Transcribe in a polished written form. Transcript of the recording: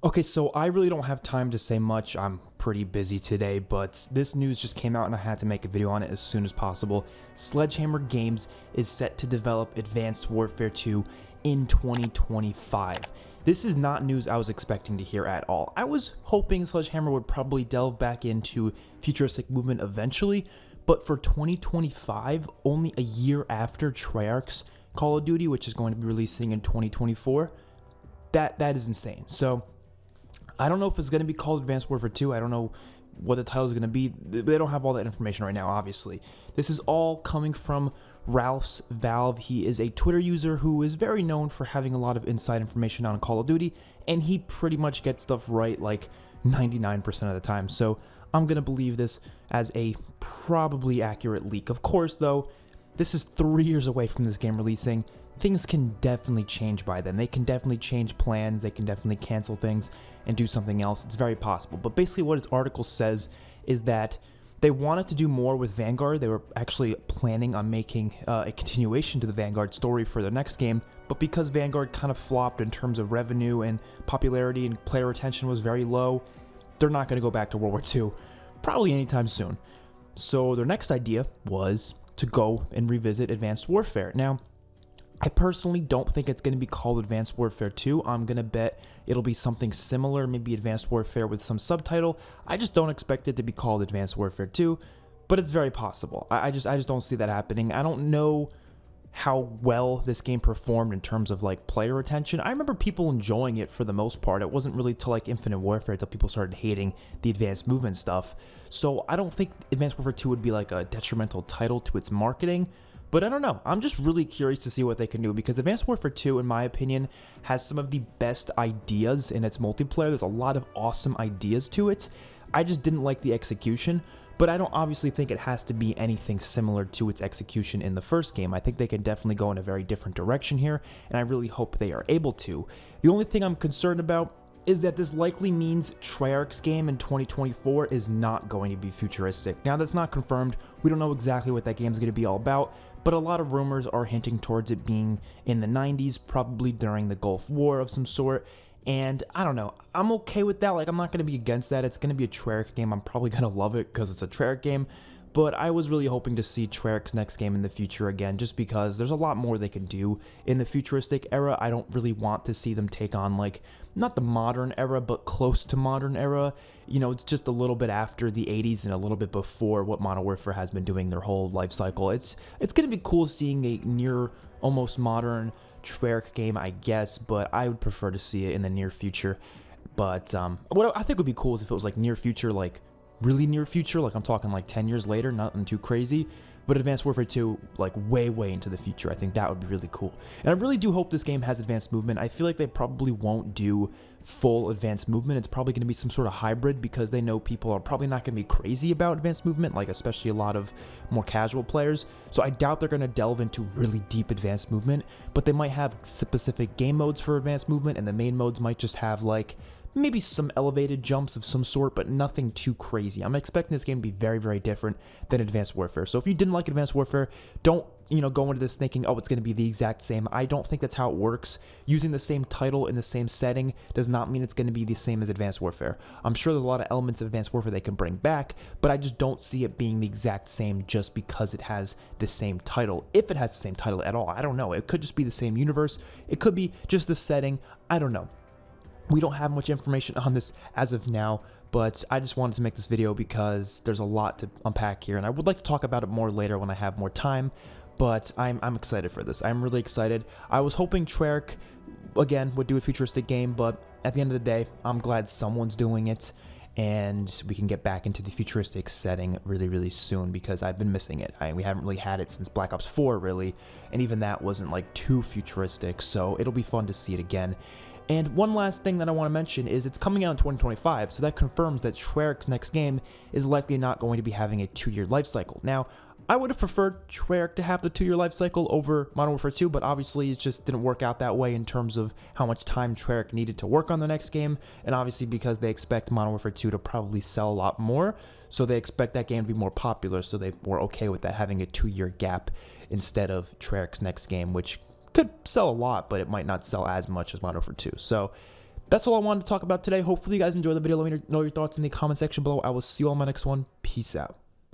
Okay, so I really don't have time to say much. I'm pretty busy today, but this news just came out and I had to make a video on it as soon as possible. Sledgehammer Games is set to develop Advanced Warfare 2 in 2025. This is not news I was expecting to hear at all. I was hoping Sledgehammer would probably delve back into futuristic movement eventually, but for 2025, only a year after Treyarch's Call of Duty, which is going to be releasing in 2024, that is insane. So I don't know if it's going to be called Advanced Warfare 2. I don't know what the title is going to be. They don't have all that information right now, obviously. This is all coming from Ralph's Valve. He is a Twitter user who is very known for having a lot of inside information on Call of Duty, and he pretty much gets stuff right like 99% of the time. So I'm going to believe this as a probably accurate leak. Of course, though, this is 3 years away from this game releasing. Things can definitely change by then. They can definitely change plans. They can definitely cancel things and do something else. It's very possible. But basically what his article says is that they wanted to do more with Vanguard. They were actually planning on making a continuation to the Vanguard story for their next game. But because Vanguard kind of flopped in terms of revenue and popularity and player retention was very low, they're not going to go back to World War II probably anytime soon. So their next idea was to go and revisit Advanced Warfare. Now, I personally don't think it's going to be called Advanced Warfare 2. I'm going to bet it'll be something similar, maybe Advanced Warfare with some subtitle. I just don't expect it to be called Advanced Warfare 2, but it's very possible. I just don't see that happening. I don't know how well this game performed in terms of like player retention. I remember people enjoying it for the most part. It wasn't really till like Infinite Warfare until people started hating the advanced movement stuff. So I don't think Advanced Warfare 2 would be like a detrimental title to its marketing. But I don't know. I'm just really curious to see what they can do because Advanced Warfare 2, in my opinion, has some of the best ideas in its multiplayer. There's a lot of awesome ideas to it. I just didn't like the execution, but I don't obviously think it has to be anything similar to its execution in the first game. I think they can definitely go in a very different direction here, and I really hope they are able to. The only thing I'm concerned about is that this likely means Treyarch's game in 2024 is not going to be futuristic. Now, that's not confirmed. We don't know exactly what that game is going to be all about, but a lot of rumors are hinting towards it being in the 90s, probably during the Gulf War of some sort. And I don't know, I'm okay with that. Like, I'm not going to be against that. It's going to be a Treyarch game. I'm probably going to love it because it's a Treyarch game. But I was really hoping to see Treyarch's next game in the future again, just because there's a lot more they can do in the futuristic era. I don't really want to see them take on, like, not the modern era, but close to modern era. You know, it's just a little bit after the 80s and a little bit before what Modern Warfare has been doing their whole life cycle. It's going to be cool seeing a near, almost modern Treyarch game, I guess, but I would prefer to see it in the near future. But what I think would be cool is if it was, like, near future, like, really near future, like I'm talking like 10 years later, nothing too crazy, but Advanced Warfare 2, like way into the future. I think that would be really cool. And I really do hope this game has advanced movement. I feel like they probably won't do full advanced movement. It's probably going to be some sort of hybrid because they know people are probably not going to be crazy about advanced movement, like especially a lot of more casual players. So I doubt they're going to delve into really deep advanced movement, but they might have specific game modes for advanced movement, and the main modes might just have like maybe some elevated jumps of some sort, but nothing too crazy. I'm expecting this game to be very different than Advanced Warfare. So if you didn't like Advanced Warfare, don't, go into this thinking, oh, it's going to be the exact same. I don't think that's how it works. Using the same title in the same setting does not mean it's going to be the same as Advanced Warfare. I'm sure there's a lot of elements of Advanced Warfare they can bring back, but I just don't see it being the exact same just because it has the same title. If it has the same title at all, I don't know. It could just be the same universe. It could be just the setting. I don't know. We don't have much information on this as of now, but I just wanted to make this video because there's a lot to unpack here, and I would like to talk about it more later when I have more time, but I'm excited for this. I'm really excited. I was hoping Treyarch, again, would do a futuristic game, but at the end of the day, I'm glad someone's doing it, and we can get back into the futuristic setting really soon because I've been missing it. We haven't really had it since Black Ops 4, really, and even that wasn't like too futuristic, so it'll be fun to see it again. And one last thing that I want to mention is it's coming out in 2025, so that confirms that Treyarch's next game is likely not going to be having a 2-year life cycle. Now, I would have preferred Treyarch to have the 2-year life cycle over Modern Warfare 2, but obviously it just didn't work out that way in terms of how much time Treyarch needed to work on the next game, and obviously because they expect Modern Warfare 2 to probably sell a lot more, so they expect that game to be more popular, so they were okay with that having a 2-year gap instead of Treyarch's next game, which could sell a lot, but it might not sell as much as Modern Warfare 2. So That's all I wanted to talk about today. Hopefully you guys enjoyed the video. Let me know your thoughts in the comment section below. I will see you all in my next one. Peace out.